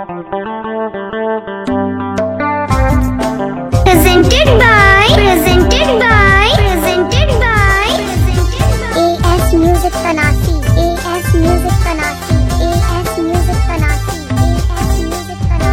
AS Music Tanasi, AS Music Tanasi, AS Music Tanasi, AS Music Tanasi.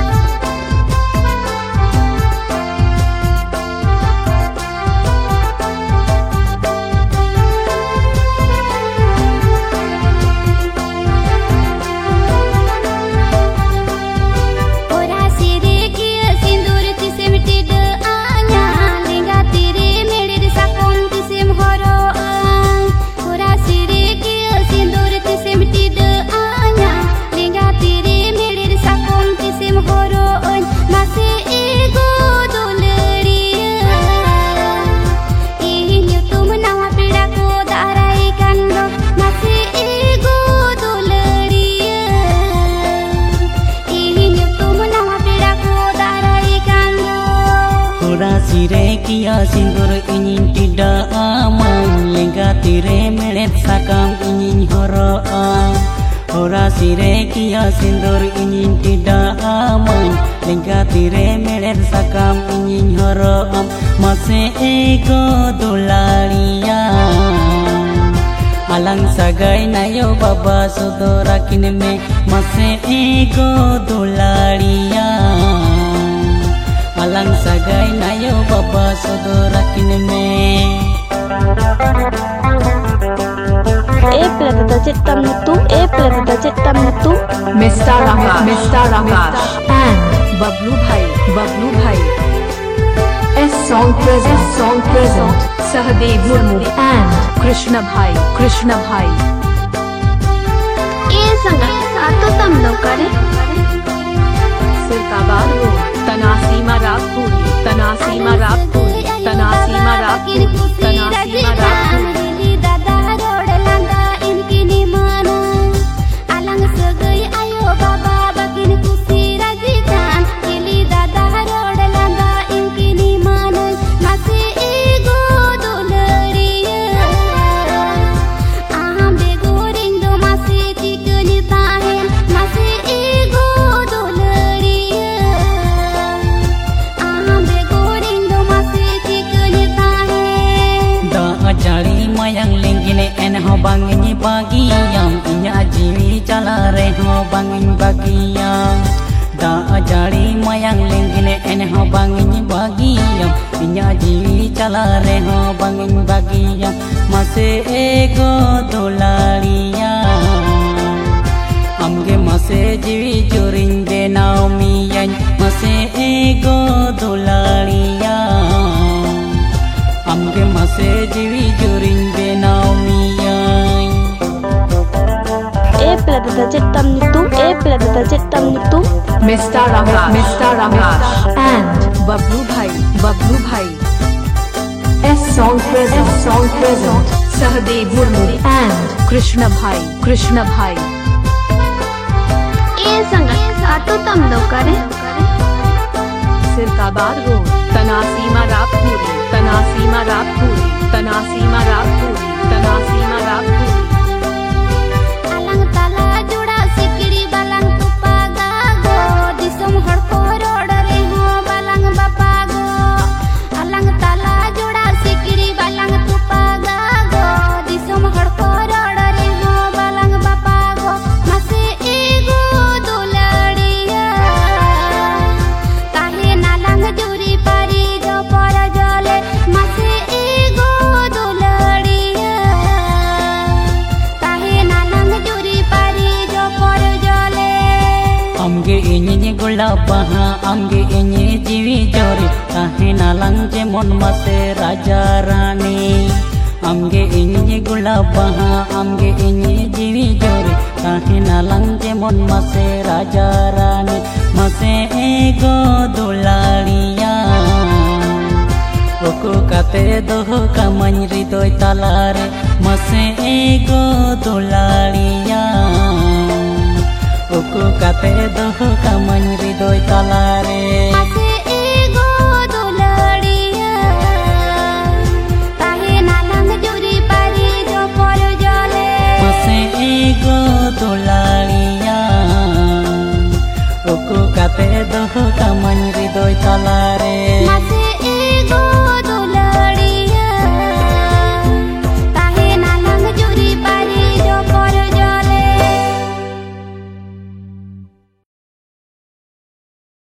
Sire kia sindur ingin tidak aman, lengga tire melet sakam ingin horoan. Ora sire kia sindur ingin tidak aman, lengga tire melet sakam ingin horoan. Masih ego dolalian, alang sagai nayo baba sodora kini me. Masih ego dolalian, alang sagai nayo baba sodora kini me. Plata citam itu, plata citam itu. Mr. Rakash and Bablu Bhai. Song present. Sahadev Murmu and Krishna Bhai. Sangat satu tam लोग करे. Sirkabar Road, Tanasima Rapuri. Yang linggine en ho bangin bagian inya jiwi cala re ho bangin bagian da ajari mayang linggine en ho bangin bagian inya jiwi cala re ho bangin bagian mase ego dolalian amge mase jiwi jorin de naumiyan mase ego dolalian amge mase jiwi jorin de naumiyan. Plata citam itu. Mr. Rakash and Bablu Bhai. Song present. Sahadev Murmu and Krishna Bhai. Sangat satu tam लोग करे. Sirkabar Road, Tanasima Rapuri. Alang tala juda sikiri balang tupaga go, disum harko rodare ho balang bapago. Alang tala juda sikiri balang tupaga go, disum harko rodare ho balang bapago. Masih ego dolariya, kahe nalang juri pari jo para jole. Masih ego dolariya, kahe nalang juri pari jo para jole. Amge ini gulab baha, amge ini jiwi jori, kahe nalang jemon mase raja rani. Amge ini gulab baha, amge ini jiwi jori, kahe nalang jemon mase raja rani. Mase ego dolalian, oku kate doho kamany ridoy talare. Mase ego dolalian, oku kate doho kamany ridoy talare.